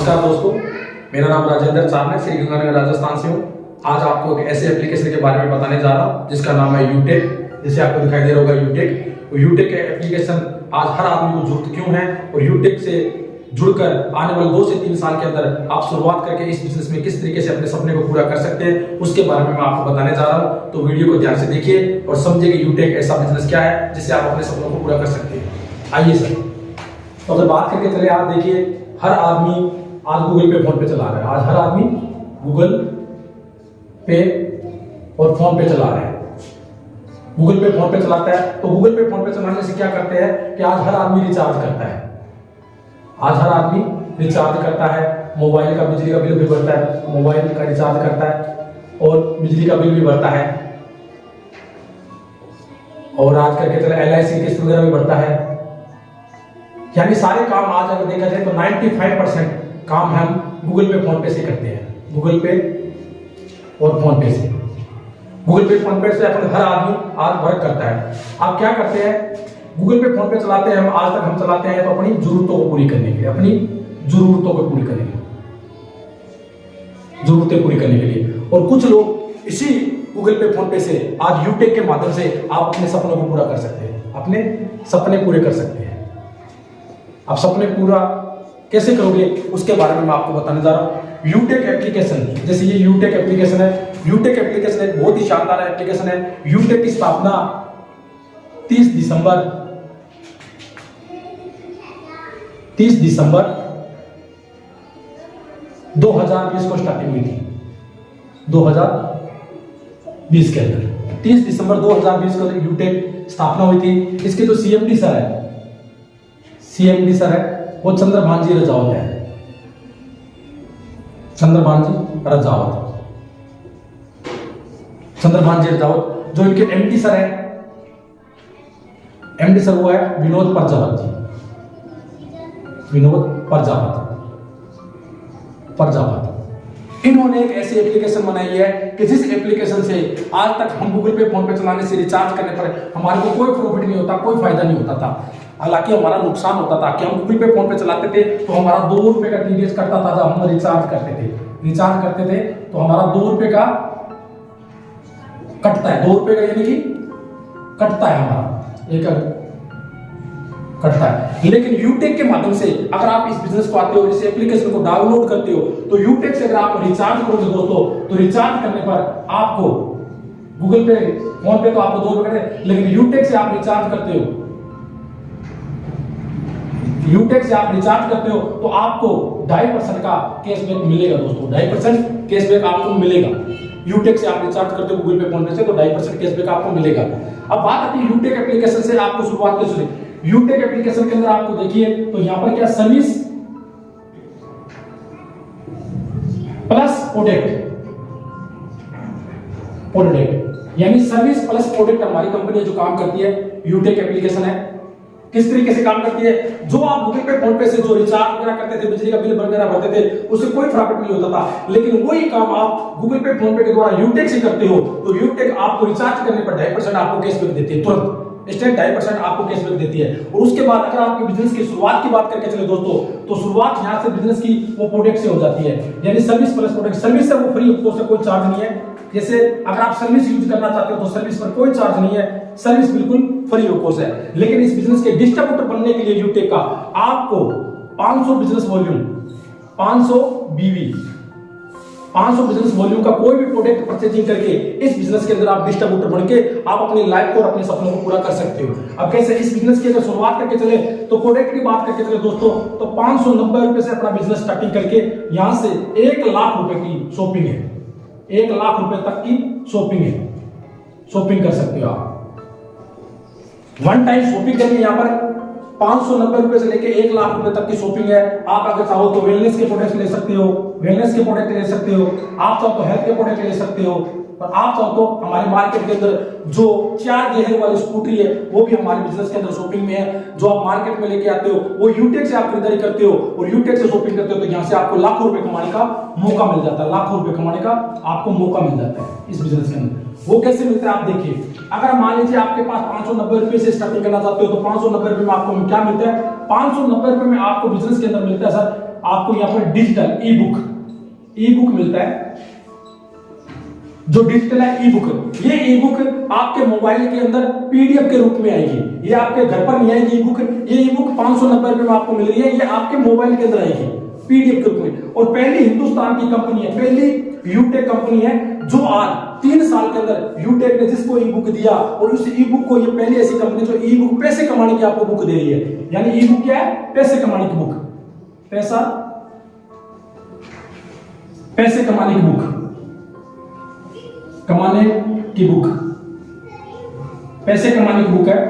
नमस्कार दोस्तों, मेरा नाम राजेंद्र चारने श्री गंगानगर राजस्थान से हूँ। आज आपको एक ऐसे एप्लीकेशन के बारे में बताने जा रहा हूँ जिसका नाम है यूटेक। जैसे आपको दिखाई दे रहा होगा यूटेक। यूटेक के एप्लीकेशन आज हर आदमी को जरूरत क्यों है और यूटेक से जुड़कर आने वाले 2 से 3 साल के अंदर आप शुरुआत करके इस बिजनेस में किस तरीके से अपने सपने को पूरा कर सकते हैं, उसके बारे में मैं आपको बताने जा रहा हूँ। तो वीडियो को ध्यान से देखिए और समझिए कि यूटेक ऐसा बिजनेस क्या है जिससे आप अपने सपनों को पूरा कर सकते हैं। आइए सर, तो अगर बात करके चले, आप देखिए हर आदमी आज गूगल पे फोन पे चला रहा है। आज हर आदमी गूगल पे और फोन पे चला रहा है। गूगल पे फोन पे चलाता है तो गूगल पे फोन पे चलाने से क्या करते हैं कि आज हर आदमी रिचार्ज करता है। आज हर आदमी रिचार्ज करता है, मोबाइल का बिजली का बिल भी भरता है, मोबाइल का रिचार्ज करता है और बिजली का बिल भी भरता है। और आज करके चले LIC किस्त वगैरह भी भरता है। यानी सारे काम आज अगर देखा जाए तो 95% काम हम गूगल पे फोन पे से करते हैं। गूगल पे और फोन पे से, गूगल पे फोन पे से अपन हर आदमी आज वर्क करता है। आप क्या करते हैं, गूगल पे फोन पे चलाते हैं, हम आज तक हम चलाते हैं तो अपनी जरूरतों को पूरी करने के लिए, अपनी जरूरतों को पूरी करने के लिए, जरूरतें पूरी करने के लिए। और कुछ लोग इसी गूगल पे फोन पे से आज यूटेक के माध्यम से आप अपने सपनों को पूरा कर सकते हैं, अपने सपने पूरे कर सकते हैं। आप सपने पूरा कैसे करोगे उसके बारे में मैं आपको बताने जा रहा हूं। यूटेक एप्लीकेशन, जैसे ये यूटेक एप्लीकेशन है। यूटेक एप्लीकेशन एक बहुत ही शानदार एप्लीकेशन है। यूटेक की स्थापना 30 दिसंबर 2020 को स्टार्टिंग हुई थी। 2020 के अंदर 30 दिसंबर 2020 को यूटेक स्थापना हुई थी। इसके जो CMD सर है, CMD सर है वो चंद्रभानजी रजावत है। चंद्रभानजी रजावत। जो इनके MD सर है, MD सर वो है विनोद प्रजापत जी। विनोद प्रजापत। इन्होंने एक ऐसी एप्लीकेशन बनाई है कि जिस एप्लीकेशन से आज तक हम गूगल पे फोन पे चलाने से रिचार्ज करने पर हमारे को कोई प्रॉफिट नहीं होता, कोई फायदा नहीं होता था। हालांकि हमारा नुकसान होता था कि हम गूगल पे फोन पे चलाते थे तो हमारा 2 रुपए का TDS कटता था। जब हम रिचार्ज करते थे तो हमारा 2 रुपए का कटता है। 2 रुपए का यानी कि कटता है, हमारा एक कटता है। लेकिन यूटेक के माध्यम से अगर आप इस बिजनेस को आते हो, इस एप्लीकेशन को डाउनलोड करते हो, तो यूटेक से अगर आप रिचार्ज करोगे दोस्तों, तो रिचार्ज करने पर आपको गूगल पे फोन पे तो आपको 2 रुपए कटे, लेकिन यूटेक से आप रिचार्ज करते हो, यूटेक से आप रिचार्ज करते हो तो आपको 2.5% का कैशबैक मिलेगा दोस्तों। 2.5% कैशबैक आपको मिलेगा। यूटेक से आप रिचार्ज करते हो गूगल पे फोन पे से तो 2.5% कैशबैक आपको मिलेगा। अब बात आती है यूटेक एप्लीकेशन से आपको शुरुआत कैसे हुई। यूटेक एप्लीकेशन के अंदर आपको देखिए तो यहां पर क्या सर्विस प्लस प्रोडक्ट, यानी सर्विस प्लस प्रोडक्ट हमारी कंपनी जो काम करती है यूटेक एप्लीकेशन है। किस तरीके से काम करती है, जो आप गूगल पे फोन पे से जो रिचार्ज वगैरह करते थे, बिजली का बिल वगैरह भरते थे, उससे कोई प्रॉफिट नहीं होता था। लेकिन वही काम आप गूगल पे फोन पे के द्वारा यूटेक से करते हो तो यूटेक आपको रिचार्ज करने पर 2.5% आपको कैशबैक देती है। तुरंत इंस्टेंट 2.5% आपको कैशबैक देती है। और उसके बाद अगर आपके बिजनेस की शुरुआत की बात करके चले दोस्तों, तो शुरुआत यहां से बिजनेस की वो प्रोडक्ट से हो जाती है, यानी सर्विस प्लस प्रोडक्ट। सर्विस से वो फ्री, उससे कोई चार्ज नहीं है। जैसे अगर आप सर्विस यूज करना चाहते हो तो सर्विस पर कोई चार्ज नहीं है, सर्विस बिल्कुल फ्री ऑफ कॉस्ट है। लेकिन इस बिजनेस के डिस्ट्रीब्यूटर बनने के लिए यूटेक का आपको 500 business volume, 500 BV, 500 business volume का कोई भी प्रोडक्ट परचेजिंग करके इस बिजनेस के अंदर आप डिस्ट्रीब्यूटर बनके आप अपनी लाइफ को और अपने सपनों को पूरा कर सकते हो। अब कैसे इस बिजनेस की अगर शुरुआत करके चले तो प्रोडक्ट की बात करके चले दोस्तों, तो 590 रुपए से अपना बिजनेस स्टार्टिंग करके यहां से 1 लाख रुपए की शॉपिंग है। 1 लाख रुपए तक की शॉपिंग है, शॉपिंग कर सकते हो आप। वन टाइम शॉपिंग करनी है। यहाँ पर 590 रुपए से लेके 1 लाख रुपए तक की शॉपिंग है। आप अगर चाहो तो वेलनेस के प्रोडक्ट ले सकते हो, वेलनेस के प्रोडक्ट ले सकते हो, आप चाहो तो हेल्थ के प्रोडक्ट ले सकते हो, और आप चाहो तो हमारे मार्केट के अंदर जो 4 गियर वाली स्कूटरी है वो भी हमारे बिजनेस के अंदर शॉपिंग में है। जो आप मार्केट में लेके आते हो वो यूटेक से आप खरीदारी करते हो और यूटेक से शॉपिंग करते हो, तो यहाँ से आपको लाखों रुपए कमाने का मौका मिल जाता है। लाखों रुपए कमाने का आपको मौका मिल जाता है इस बिजनेस के अंदर। वो कैसे मिलता है आप देखिए, अगर मान लीजिए आपके पास 590 रुपए से स्टार्टिंग करना चाहते हो तो 590 रुपए में आपको क्या मिलता है, 590 रुपए में आपको बिजनेस के अंदर मिलता है सर आपको यहाँ पर डिजिटल ई बुक मिलता है, जो डिजिटल है ई बुक। ये ई बुक आपके मोबाइल के अंदर पीडीएफ के रूप में आएगी, ये आपके घर पर नहीं आएगी ई बुक। ये ई बुक 590 रुपए में आपको मिल रही है, ये आपके मोबाइल के अंदर आएगी पीडीएफ के रूप में। और पहली हिंदुस्तान की कंपनी है, पहली यूटेक कंपनी है जो आज 3 साल के अंदर यूटेक ने जिसको ई बुक दिया, और उस ई बुक को, ये पहली ऐसी कंपनी जो ई बुक पैसे कमाने की आपको बुक दे रही है। यानी ई बुक क्या है? पैसे कमाने की बुक, पैसे कमाने की बुक, कमाने की बुक, पैसे कमाने की बुक है,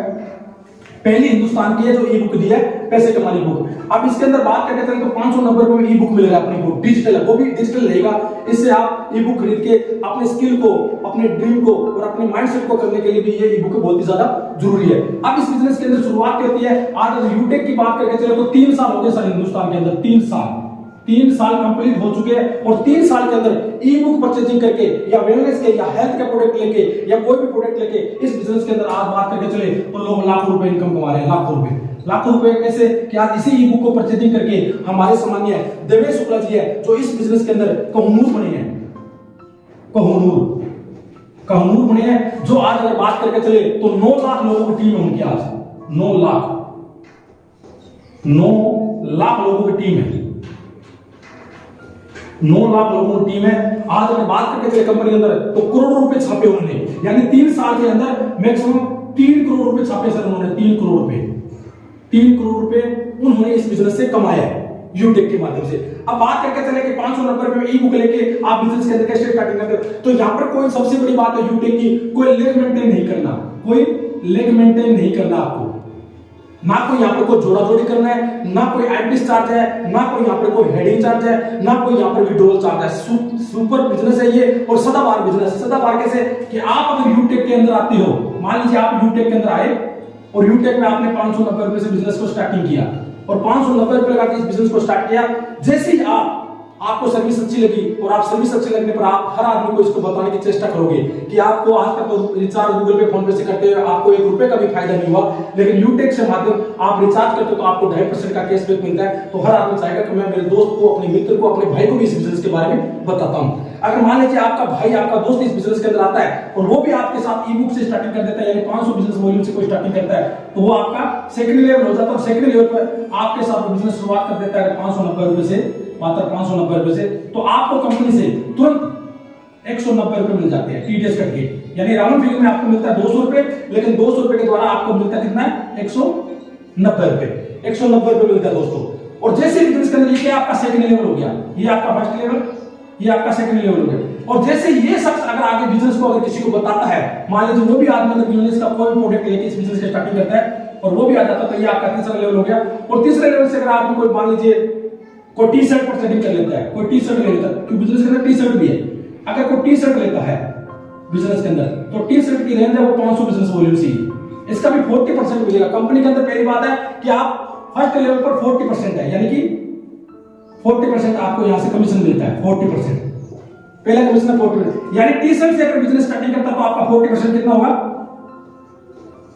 पहली हिंदुस्तान की है जो ई बुक दी है, पैसे कमाने की बुक। अब इसके अंदर बात करके चलें तो 590 रुपए में ई बुक मिलेगा अपने को, डिजिटल है, वो भी डिजिटल रहेगा। इससे आप ई बुक खरीद के अपने स्किल को, अपने ड्रीम को और अपने माइंडसेट को करने के लिए भी ये ई बुक बहुत ही ज्यादा जरूरी है। अब इस बिजनेस के अंदर शुरुआत क्या होती है? आज अगर यूटेक की बात करके चले तो 3 साल हो गए सर हिंदुस्तान के अंदर, 3 साल कंप्लीट हो चुके हैं, और 3 साल के अंदर ई बुक परचेजिंग करके या वेलनेस के या हेल्थ के प्रोडक्ट लेके या कोई भी प्रोडक्ट लेके इस बिजनेस के अंदर आज बात करके चले तो लोग लाखों रुपए इनकम कमा रहे हैं, लाखों रुपए कैसे? कि आज इसी ई बुक को परचेजिंग करके हमारे सामान्य देवेश शुक्ला जी है जो इस बिजनेस के अंदर कोहिनूर बने हैं, कोहिनूर बने हैं, जो आज अगर बात करके चले तो 9 लाख लोगों की टीम है उनकी आज, 9 लाख लोगों की टीम है, 9 लाख लोगों की टीम है। आज अगर बात करके चले कंपनी के अंदर तो करोड़ों रुपए छापे उन्होंने, यानी 3 साल के अंदर मैक्सिमम 3 करोड़ रुपए छापे सर उन्होंने, 3 करोड़ रुपए उन्होंने इस बिजनेस से कमाया है यूटेक के माध्यम से। अब बात करके चले कि 590 रुपए में ई बुक लेके आप बिजनेस के अंदर कैसे स्टार्टिंग करते हो, तो यहाँ पर कोई सबसे बड़ी बात है यूटेक की, कोई लेग मेंटेन नहीं करना, आपको ना कोई यहाँ पर कोई जोड़ा जोड़ी करना है, ना कोई एडमिन चार्ज है, ना कोई यहाँ पर कोई हेडिंग चार्ज है, ना कोई यहाँ पर विड्रॉल चार्ज है। सुपर बिजनेस है ये, और सदाबहार बिजनेस है। सदाबहार कैसे? कि आप अगर यूटेक के अंदर आते हो, मान लीजिए आप यूटेक के अंदर आए और यूटेक में आपने 590 रुपए से बिजनेस को स्टार्टिंग किया, और 590 रुपए लगा के इस बिजनेस को स्टार्ट किया। जैसे ही आपको सर्विस अच्छी लगी, और आप सर्विस अच्छी लगने पर आप हर आदमी को इसको बताने की चेष्टा करोगे कि आपको आज तक तो रिचार्ज गूगल पे, फोन पे से करते हुए आपको 1 रुपए का भी फायदा नहीं हुआ, लेकिन यूटेक से माध्यम आप रिचार्ज करते हो तो आपको 2.5% का कैशबैक मिलता है। तो हर आदमी चाहेगा कि मैं मेरे दोस्त को, अपने मित्र को, अपने भाई को भी इस बिजनेस के बारे में बताता हूं। अगर मान लीजिए आपका भाई, आपका दोस्त इस बिजनेस के अंदर आता है और वो भी आपके साथ ई बुक से स्टार्टिंग कर देता है, यानी 500 बिजनेस वॉल्यूम से कोई स्टार्टिंग करता है, तो वो आपका सेकंड लेवल हो जाता है। और सेकंड लेवल पर आपके साथ बिजनेस शुरुआत कर देता है 590 रुपए से, मात्र 590 रुपए से, तो आपको कंपनी से तुरंत 190 रुपए मिल जाते हैं टीडीएस कट के। यानी राउंड फिगर में आपको मिलता है 200 रुपए, लेकिन 200 रुपए के द्वारा आपको मिलता है कितना? 190 रुपए, 190 रुपए मिलता है दोस्तों। और जैसे बिजनेस के अंदर ये आपका सेकंड लेवल हो गया, ये आपका फर्स्ट लेवल, ये आपका सेकंड लेवल हो गया। और जैसे ये शख्स अगर आगे बिजनेस को अगर किसी को बताता है, मान लीजिए वो भी आदमी अगर बिजनेस का कोई प्रोडक्ट लेके इस बिजनेस की स्टार्टिंग करता है और वो भी आ जाता है, तो ये आपका तीसरा लेवल हो गया। और तीसरे लेवल से अगर आपको कोई, मान लीजिए कोई टी शर्ट पर सेटिंग कर लेता है, कोई टी शर्ट ले लेता है, क्योंकि बिजनेस के अंदर टी शर्ट भी है। अगर कोई टी शर्ट लेता है बिजनेस के अंदर, तो टी शर्ट की रेंज है वो 500 बिजनेस वॉल्यूम से, इसका भी 40% मिलेगा कंपनी के अंदर। पहली बात है कि आप फर्स्ट लेवल पर 40% है, यानी कि 40% आपको यहां से कमीशन मिलता है, 40%। पहला कमीशन है 40%, यानी टी शर्ट से अगर बिजनेस स्टार्टिंग करता तो आपका 40% कितना होगा?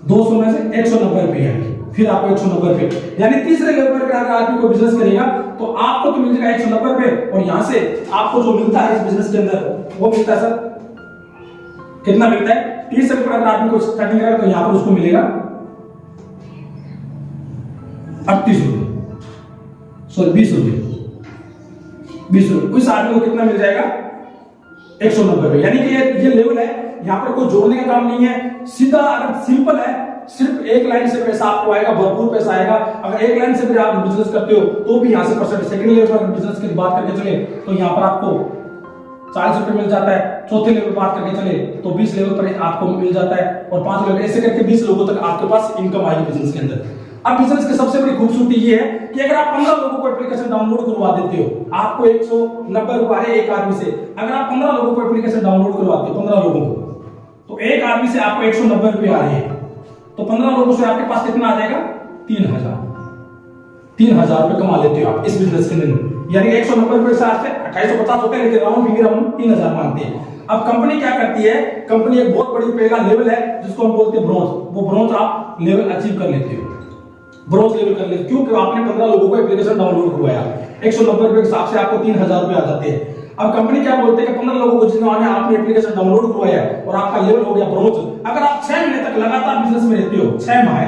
200 में से 190 रुपए है, फिर आपको 190 रुपए, यानी तीसरे लेवल पर अगर आदमी को बिजनेस करेगा तो आपको तो मिल जाएगा 190 रुपए, और यहां से आपको जो मिलता है इस बिजनेस के अंदर वो मिलता है सर, कितना मिलता है? तीसरे पर अगर आदमी को स्टार्टिंग करेगा तो यहां पर उसको मिलेगा 38 रुपए, सॉरी 20 रुपए, 20 रुपए। उस आदमी को कितना मिल जाएगा? 190 रुपए। यानी कि ये लेवल है, यहाँ पर कोई जोड़ने का काम नहीं है, सीधा अगर सिंपल है, सिर्फ एक लाइन से पैसा आपको आएगा, भरपूर पैसा आएगा। अगर एक लाइन से भी आप बिजनेस करते हो तो भी यहाँ से परसेंट। सेकंड लेवल पर बिजनेस की बात करके चले तो यहाँ पर आपको 40 रुपए मिल जाता है। चौथे लेवल पर बात करके चले तो 20 लेवल पर आपको मिल जाता है, और 5 लेवल, ऐसे करके 20 लोगों तक आपके पास इनकम आएगी बिजनेस के अंदर। अब बिजनेस की सबसे बड़ी खूबसूरती ये है कि अगर आप 15 लोगों को एप्लीकेशन डाउनलोड करवा देते हो, आपको 190 रुपए आ रहे एक आदमी से। अगर आप 15 लोगों को एप्लीकेशन डाउनलोड करवाते हो, 15 लोगों को, तो एक आदमी से आपको 190 रुपए आ रहे हैं, तो 15 लोगों से आपके पास कितना आ जाएगा? 3000 रुपए कमा लेते हो आप इस बिजनेस के अंदर। यानी 190 रुपए से आज से 2850 होते हैं, लेकिन राउंड फिगर हम 3000 मानते हैं। अब कंपनी क्या करती है? कंपनी एक बहुत बड़ी पहला लेवल है जिसको हम बोलते हैं ब्रोंज, वो ब्रोंज आप लेवल अचीव कर लेते हो, ब्रोंज लेवल कर लेते, क्योंकि आपने 15 लोगों को एप्लीकेशन डाउनलोड करवाया। 190 रुपए के हिसाब से आपको 3000 रुपए आ जाते हैं। अब कंपनी क्या बोलते हैं कि 15 लोगों को जिन्होंने आपने एप्लीकेशन डाउनलोड करवाया और आपका लेवल हो गया ब्रोंज, अगर आप 6 महीने तक लगातार बिजनेस में रहते हो, 6 माह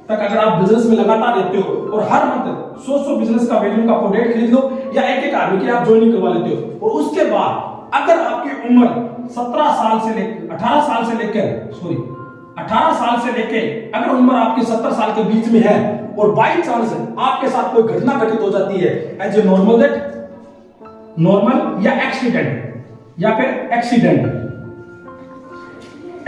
तक अगर आप बिजनेस में लगातार रहते हो और हर मंथ 100 बिजनेस का वैल्यू का प्रोडक्ट खरीद लो या एक आदमी की आप ज्वाइनिंग करवा लेते हो, और उसके बाद अगर आपकी उम्र 18 साल से लेकर अगर उम्र आपकी 70 साल के बीच में है और बाई चांस आपके साथ कोई घटना घटित हो जाती है एज ए नॉर्मल या एक्सीडेंट या फिर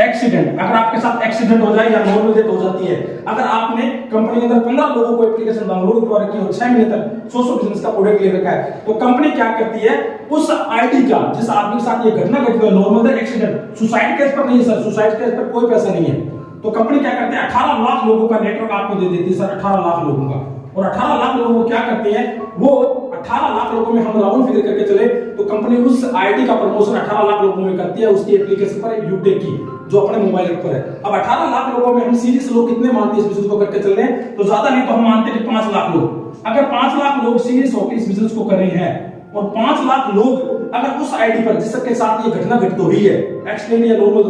एक्सीडेंट, अगर आपके साथ एक्सीडेंट हो जाए या नॉर्मल डेथ हो जाती है, अगर आपने कंपनी के अंदर 15 लोगों को एप्लीकेशन डाउनलोड करवा रखी है 6 महीने तक 100 बिजनेस का प्रोडक्ट ले रखा है, तो कंपनी क्या करती है उस आईडी का जिस आदमी के साथ ये घटना घटित हुई, normal death, accident, suicide case पर नहीं सर, सुसाइड केस पर कोई पैसा नहीं है, तो कंपनी क्या करती है 18 लाख लोगों का नेटवर्क आपको दे देती है सर, 18 लाख लोगों का। और 18 लाख लोगों को क्या करते हैं, वो 18 लाख लोगों में हम राउंड फिगर करके चले तो कंपनी उस आईडी का प्रमोशन 18 लाख लोगों में करती है उसकी एप्लीकेशन पर, यूटेक की जो अपने मोबाइल पर है। अब 18 लाख लोगों में हम सीरीज लोग कितने मानते हैं इस बिजनेस को करके चल रहे हैं, तो ज्यादा नहीं तो हम मानते हैं कि 5 लाख लोग। अगर 5 लाख लोग सीरीज होकर इस बिजनेस को कर रहे हैं और 5 लाख लोग अगर उस आईडी पर जिसके साथ ये घटना घटित हुई है, एक्सीडेंट या नॉर्मल,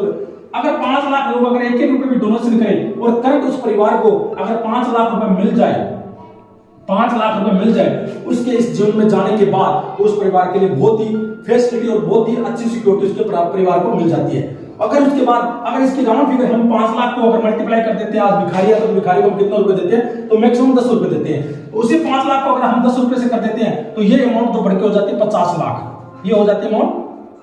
अगर 5 लाख लोग अगर 1 रुपए भी डोनेशन करें और करंट उस परिवार को अगर 5 लाख रुपए मिल जाए, 5 लाख रुपए मिल जाए उसके इस जीवन में जाने के बाद उस परिवार के लिए बहुत ही फैसिलिटी और बहुत ही अच्छी सिक्योरिटी उसके परिवार को मिल जाती है। अगर उसके बाद अगर इसकी राउंड फिगर हम 5 लाख को अगर मल्टीप्लाई कर देते हैं, आज भिखारी है तो भिखारी को हम कितना रुपए देते हैं, तो मैक्सिमम 10 रुपए देते हैं, तो उसी 5 लाख को अगर हम 10 रुपए से कर देते हैं तो ये अमाउंट जो बढ़ के हो जाती है 50 लाख, ये हो जाती है अमाउंट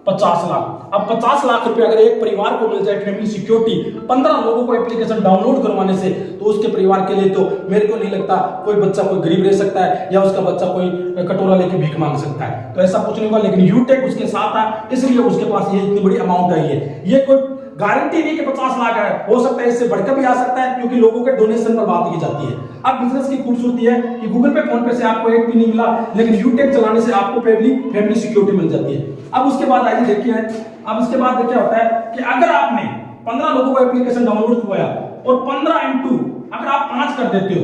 50 लाख। अब 50 लाख रुपए अगर एक परिवार को मिल जाए फैमिली सिक्योरिटी 15 लोगों को एप्लीकेशन डाउनलोड करवाने से, तो उसके परिवार के लिए तो मेरे को नहीं लगता कोई बच्चा कोई गरीब रह सकता है या उसका बच्चा कोई कटोरा लेके भीख मांग सकता है, तो ऐसा कुछ नहीं हुआ। लेकिन यूटेक उसके साथ था इसलिए उसके पास ये इतनी बड़ी अमाउंट आई है। ये कोई गारंटी नहीं कि 50 लाख है, हो सकता है इससे बढ़कर भी आ सकता है क्योंकि लोगों के डोनेशन पर बात की जाती है। अब बिजनेस की खूबसूरती है कि गूगल पे फोन पे से आपको एक भी नहीं मिला, लेकिन यूटेक चलाने से आपको फैमिली सिक्योरिटी मिल जाती है। अब उसके बाद आइए देखिए, अब इसके बाद क्या होता है कि अगर आपने 15 लोगों को एप्लीकेशन डाउनलोड करवाया और 15 इंटू अगर आप 5 कर देते हो,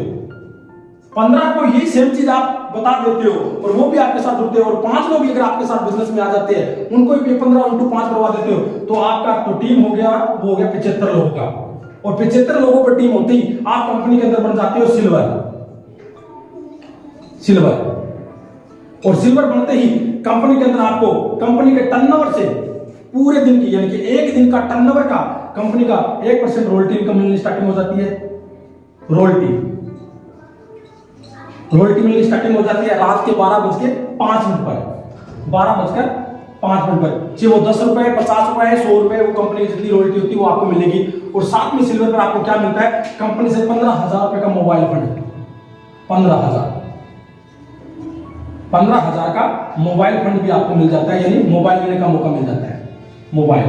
15 को यही सेम चीज आप बता देते हो और वो भी आपके साथ जुड़ते हो और 5 लोग भी अगर आपके साथ बिजनेस में आ जाते हैं उनको भी 15 इंटू 5 करवा देते हो, तो आपका तो टीम हो गया वो हो गया 75 लोगों का, और 75 लोगों पर टीम होती आप कंपनी के अंदर बन जाते हो सिल्वर। और सिल्वर बनते ही कंपनी के अंदर आपको कंपनी के टर्नओवर से पूरे दिन की यानी कि एक दिन का टर्नओवर का कंपनी का 1% रॉयल्टी इनकम मिलनी स्टार्टिंग हो जाती है। रॉयल्टी मिलनी स्टार्टिंग हो जाती है रात के 12:05 पर, 12:05 पर, चाहे वो 10 रुपए 50 रुपए 100 रुपए वो कंपनी की जितनी रॉयल्टी होती है वो आपको मिलेगी। और साथ में सिल्वर पर आपको क्या मिलता है, कंपनी से 15,000 रुपए का मोबाइल फंड, 15,000 का मोबाइल फंड भी आपको मिल जाता है, यानी मोबाइल लेने का मौका मिल जाता है, मोबाइल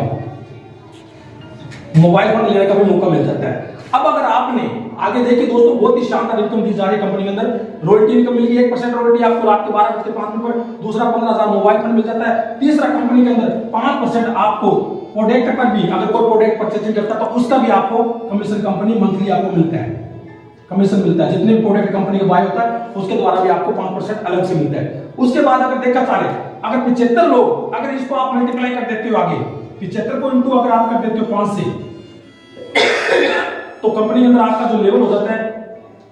फंड लेने का भी मौका मिल जाता है। अब अगर आपने आगे देखिए दोस्तों बहुत ही शानदार इनकम दी जा रही है कंपनी के अंदर, रॉयल्टी इनकम मिल गई 1% रॉयल्टी आपको रात के 12:05 पर, दूसरा 15,000 मोबाइल फंड मिल जाता है, तीसरा कंपनी के अंदर 5% आपको प्रोडक्ट पर भी अगर कोई प्रोडक्ट परचेजिंग करता है तो उसका भी आपको कमीशन कंपनी मंथली आपको मिलता है, कमीशन मिलता है, जितने भी प्रोडक्ट कंपनी का बाय होता है उसके द्वारा भी आपको 5% अलग से मिलता है। उसके बाद अगर देखा जाए अगर 75 लोग अगर इसको आप मल्टीप्लाई कर देते हो आगे 75 को इंटू अगर आप कर देते हो 5 से तो कंपनी के अंदर आपका जो लेवल हो जाता है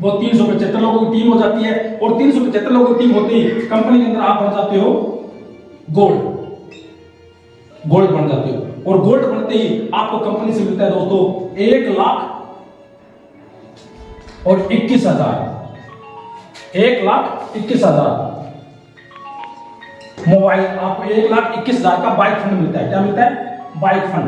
वो 375 लोगों की टीम हो जाती है, और 375 लोगों की टीम होती है कंपनी के अंदर आप बन जाते हो गोल्ड बन जाते हो। और गोल्ड बनते ही आपको कंपनी से मिलता है दोस्तों 1,21,000 मोबाइल, आपको 1,21,000 का बाइक फंड मिलता है। क्या मिलता है, बाइक फंड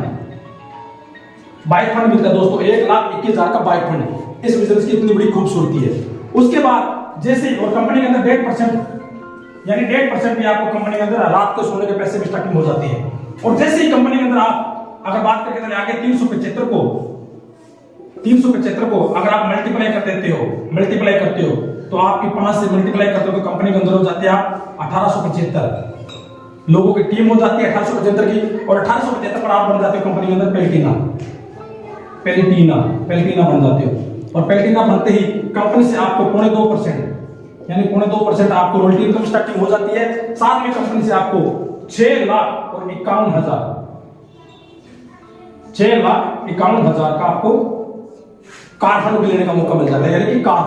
मिलता है दोस्तों, 1,21,000 का बाइक फंड। इस बिजनेस की इतनी बड़ी खूबसूरती है। उसके बाद जैसे और कंपनी के अंदर 1.5% यानी 1.5% भी आपको कंपनी के अंदर रात को सोने के पैसे भी स्टार्टिंग हो जाती है। और जैसे ही कंपनी के अंदर आप अगर बात करके चले आगे 375 को अगर आप मल्टीप्लाई करते हो तो आपकी 5 से मल्टीप्लाई करते हो तो कंपनी के अंदर हो जाते हैं आप 1875 लोगों की टीम हो जाती है 1875 की, और 1875 पर आप बन जाते हो कंपनी के अंदर पैलेटिना बन जाते हो। और पैलेटिना बनते ही कंपनी से आपको 0.2% यानी 0.2% आपको रॉयल्टी इनकम स्टार्टिंग हो जाती है। साथ में कंपनी से आपको 6,51,000 का आपको कार फंड भी लेने का मौका मिल जाता है, यानी कि कार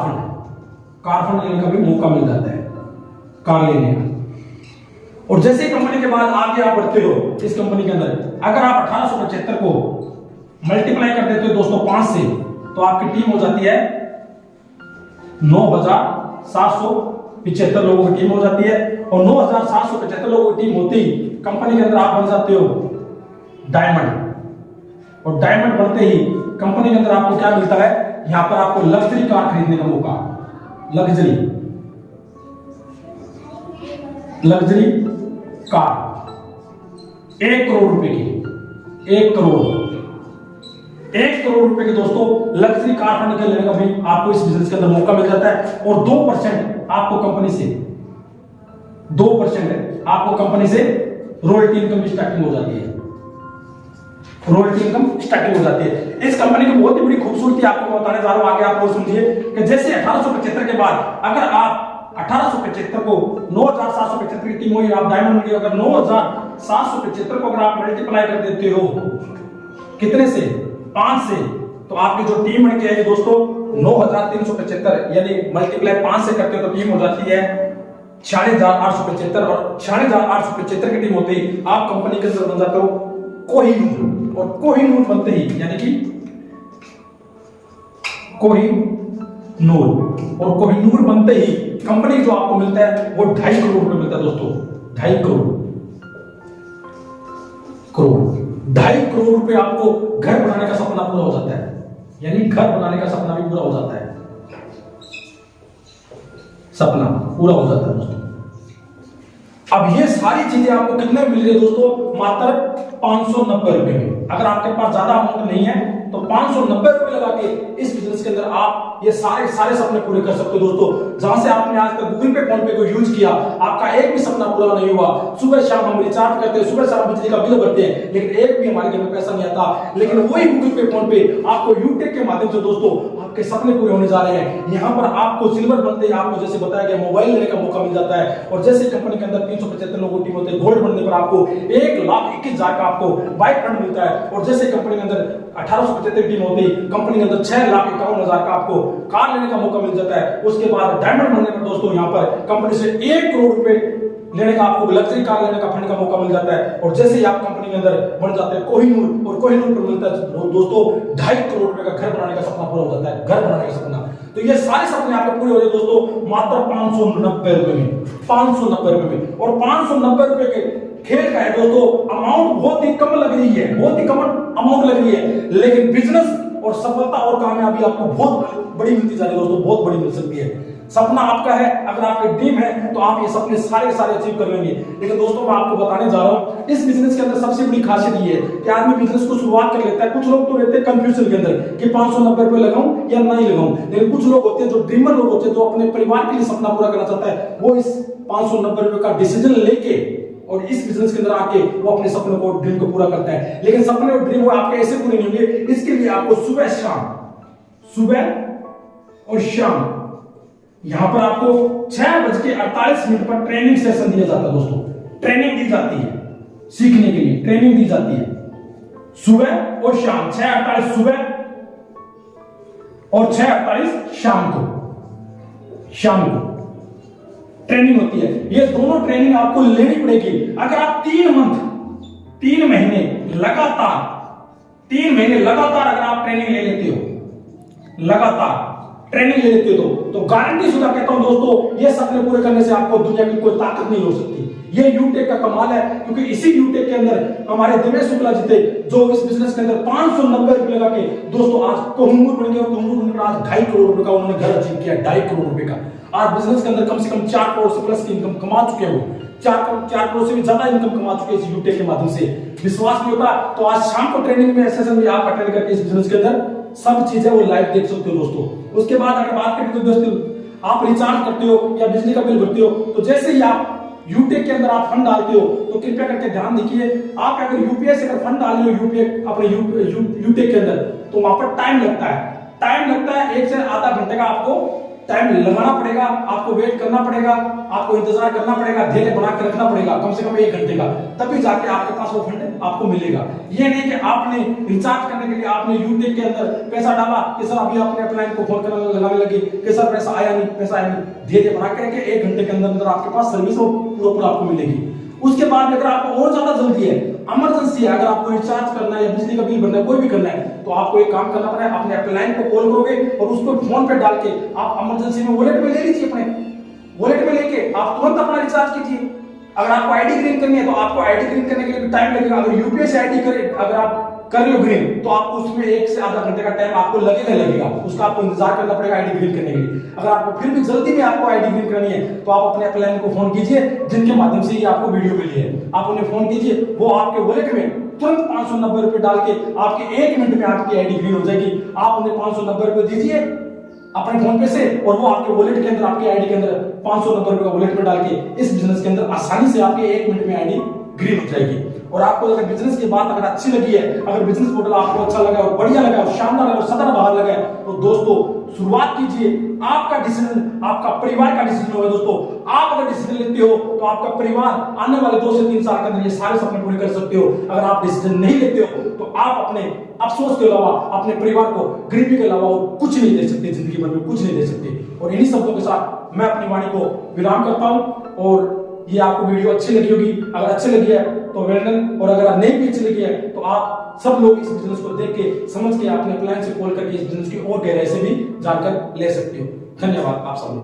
फंड लेने का भी मौका मिल जाता है कार लेने का। और जैसे ही कंपनी के बाद आगे आप बढ़ते हो इस कंपनी के अंदर, अगर आप 1875 को मल्टीप्लाई कर देते हो दोस्तों 5 से, तो आपकी टीम हो जाती है 9,775 लोगों की टीम हो जाती है। और 9,775 लोगों की टीम होती ही कंपनी के अंदर आप बन जाते हो डायमंड। और डायमंड बनते ही कंपनी के अंदर आपको क्या मिलता है, यहां पर आपको लग्जरी कार खरीदने का मौका, लग्जरी कार 1 करोड़ रुपए की, 1 करोड़ रुपए के दोस्तों लग्जरी कार फंड के लेने का भी आपको इस बिजनेस के अंदर मौका मिल जाता है। और 2% आपको कंपनी से रॉयल्टी इनकम स्टार्टिंग हो जाती है। इस कंपनी की बहुत ही बड़ी खूबसूरती आपको बताने जा रहा हूं, आगे आप और सुनिए कि जैसे 1875 के बाद अगर आप 1875 को 9,775 की टीम हुई, आप डायमंड में, अगर 9,775 को अगर आप मल्टीप्लाई कर देते हो कितने से, 5 से, तो आपकी जो टीम बन के आएगी दोस्तों 9,375, यानी मल्टीप्लाई 5 से करते हो तो टीम हो जाती है 46,875। और 46,875 की टीम होते ही आप कंपनी के अंदर बन जाते हो कोहिनूर। और कोहिनूर बनते ही, यानी कि कोहिनूर बनते ही कंपनी जो आपको मिलता है वो 2.5 करोड़ रुपए मिलता है दोस्तों। 2.5 करोड़ रुपए आपको घर बनाने का सपना पूरा हो जाता है, यानी घर बनाने का सपना भी पूरा हो जाता है, दोस्तों। अब ये सारी चीजें आपको कितने मिल रही है दोस्तों, मात्र 590 रुपए में। अगर आपके पास ज्यादा अमाउंट नहीं है तो 590 रुपए लगा के इस बिजनेस के अंदर आप ये सारे सपने पूरे कर सकते हो दोस्तों। जहां से आपने आज तक गूगल पे, फोन पे को यूज किया, आपका एक भी सपना पूरा नहीं हुआ। सुबह शाम हम रिचार्ज करते हैं, सुबह शाम बिजली का बिल भरते हैं, लेकिन एक भी हमारे घर में पैसा नहीं आता। लेकिन वही गूगल पे, फोन पे आपको यूटेक के माध्यम से दोस्तों आपके सपने पूरे होने जा रहे हैं। यहाँ पर आपको सिल्वर बनते ही आपको जैसे बताया गया मोबाइल लेने का मौका मिल जाता है। और जैसे कंपनी के अंदर 375 लोगों की टीम होती है, गोल्ड बनने पर आपको 1,21,000 का आपको बाइक फंड मिलता है। और जैसे कंपनी के अंदर 1875 टीम होती है, कंपनी के अंदर 6,51,000 का आपको कार लेने का मौका मिल जाता है। उसके बाद डायमंड बनने पर दोस्तों यहाँ पर कंपनी से 1 करोड़ रुपए लेने का, आपको लग्जरी कार लेने का फंड का मौका मिल जाता है। और जैसे ही आप कंपनी के अंदर बन जाते हैं कोहिनूर, और कोहिनूर पर मिलता है दोस्तों 2.5 करोड़ रुपए का घर बनाने का सपना पूरा हो जाता है, घर बनाने का सपना। तो ये सारे सपने आपके पूरे हो जाए दोस्तों मात्र 590 रुपए में, 590 रुपए में। और 590 रुपए के खेल का है दोस्तों, अमाउंट बहुत ही कम लग रही है, बहुत ही कम अमाउंट लग रही है, लेकिन बिजनेस और सफलता और कामयाबी आपको बहुत बड़ी मिलती जा रही है दोस्तों, बहुत बड़ी मिल सकती है। सपना आपका है, अगर आपकी टीम है तो आप ये सपने सारे अचीव कर लेंगे। लेकिन दोस्तों मैं आपको बताने जा रहा हूं, इस बिजनेस के अंदर सबसे बड़ी खासियत ये है कि आदमी बिजनेस को शुरुआत कर लेता है। कुछ लोग तो रहते हैं कंफ्यूजन के अंदर कि 590 रुपए लगाऊं या नहीं लगाऊं, लेकिन कुछ लोग होते हैं जो ड्रीमर लोग होते हैं, जो अपने परिवार के लिए सपना पूरा करना चाहता है, वो इस 590 रुपए का डिसीजन लेके और इस बिजनेस के अंदर आके वो अपने सपने को, ड्रीम को पूरा करता है। लेकिन सपने और ड्रीम वो आपके ऐसे पूरे नहीं होंगे, इसके लिए आपको सुबह और शाम यहां पर आपको 6:48 पर ट्रेनिंग सेशन दिया जाता है दोस्तों। ट्रेनिंग दी जाती है, सीखने के लिए ट्रेनिंग दी जाती है सुबह और शाम, 6:48 सुबह और 6:48 शाम को ट्रेनिंग होती है। ये दोनों ट्रेनिंग आपको लेनी पड़ेगी। अगर आप 3 महीने लगातार अगर आप ट्रेनिंग ले लेते हो, तो गारंटी शुदा कहता हूं दोस्तों, ये सपने पूरे करने से आपको दुनिया की कोई ताकत नहीं हो सकती। ये यूटेक का कमाल है, क्योंकि इसी यूटेक के अंदर हमारे दिनेश शुक्ला जी थे, जो इस बिजनेस के अंदर 590 रुपए लगा के दोस्तों आज कोहिनूर बन गए। कोहिनूर बनकर आज 2.5 करोड़ रुपए का उन्होंने घर अचीव किया, 2.5 करोड़ रुपए का। आज बिजनेस के अंदर कम से कम 4 करोड़ से प्लस की इनकम कमा चुके हैं वो, 4 करोड़ से भी ज्यादा इनकम कमा चुके हैं इस यूटेक के माध्यम से। विश्वास नहीं होता तो आज शाम को ट्रेनिंग में सेशन में आप अटेंड करके इस बिजनेस के अंदर सब चीजें वो लाइव देख सकते हो दोस्तों। उसके बाद अगर बात करें तो दोस्तों आप रिचार्ज करते हो या बिजली का बिल भरते हो, तो जैसे ही आप यूटेक के अंदर आप फंड डालते हो तो कृपया करके ध्यान देखिए, आप अगर यूपीआई से अगर फंड डाल रहे हो अपने यूटेक के अंदर, तो वहां पर टाइम लगता है 1 से आधा घंटे का आपको टाइम लगाना पड़ेगा, आपको वेट करना पड़ेगा, आपको इंतजार करना पड़ेगा, धैर्य बना के रखना पड़ेगा कम से कम 1 घंटे का, तभी जाके आपके पास वो फंड आपको मिलेगा। ये नहीं कि आपने रिचार्ज करने के लिए आपने यूटेक के अंदर पैसा डाला कि सर अभी आपने अपने लाइन को फोन करने लगाने लगे कि सर पैसा आया नहीं। धैर्य बना के रखे, 1 घंटे के अंदर आपके पास सर्विस पूरा आपको मिलेगी। उसके बाद अगर आपको और ज्यादा जल्दी है, इमरजेंसी है, अगर आपको रिचार्ज करना है या बिजली का बिल भरना है, कोई भी करना है, तो आपको एक काम करना पड़ेगा, अपने अपलाइन को कॉल करोगे और उसको फोन पे डाल के आप इमरजेंसी में वॉलेट में ले लीजिए, अपने वॉलेट में लेके आप तुरंत अपना रिचार्ज कीजिए। अगर आपको आईडी ग्रीन करनी है तो आपको आईडी ग्रीन करने के लिए भी टाइम लगेगा। अगर यूपीआई से आईडी करे, अगर आप कर रहे हो ग्रीन, तो आपको उसमें 1 से आधा घंटे का टाइम आपको लगेगा, उसका आपको इंतजार करना पड़ेगा आईडी ग्रीन करने के लिए। अगर आपको फिर भी जल्दी में आपको आईडी ग्रीन करनी है तो आप अपने अपलाइन को फोन कीजिए, जिनके माध्यम से ये आपको वीडियो मिली है, आप उन्हें फोन कीजिए, वो आपके वॉलेट में तुरंत 590 रुपए डाल के आपके 1 मिनट में आपकी आईडी ग्रीन हो जाएगी। आप उन्हें 590 रुपए दीजिए अपने फोन पे से, और वो आपके वॉलेट के अंदर, आपके आईडी के अंदर 590 रुपए वॉलेट में डाल के इस बिजनेस के अंदर आसानी से आपके 1 मिनट में आईडी ग्रीन हो जाएगी। और आपको अगर बिजनेस की बात अगर अच्छी लगी है, अगर बिजनेस मॉडल आपको अच्छा लगा और बढ़िया लगा और शानदार और सदाबहार लगा है, तो दोस्तों शुरुआत कीजिए। आपका डिसीजन आपका परिवार का डिसीजन होगा दोस्तों। आप अगर डिसीजन लेते हो तो आपका परिवार आने वाले 2 से 3 साल के अंदर ये सारे सपने पूरे कर सकते हो। अगर आप डिसीजन नहीं लेते हो तो आप अपने अफसोस के अलावा, अपने परिवार को गरीबी के अलावा और कुछ नहीं दे सकते, जिंदगी भर में कुछ नहीं दे सकते। और इन्हीं शब्दों के साथ मैं अपनी वाणी को विराम करता हूं। और ये आपको वीडियो अच्छी लगी होगी, अगर अच्छी लगी है तो वेल डन, और अगर नहीं भी अच्छी लगी है तो आप सब लोग इस बिजनेस को देख के समझ के अपने प्लान से कॉल करके इस बिजनेस की और गहराई से भी जानकर ले सकते हो। धन्यवाद आप सब।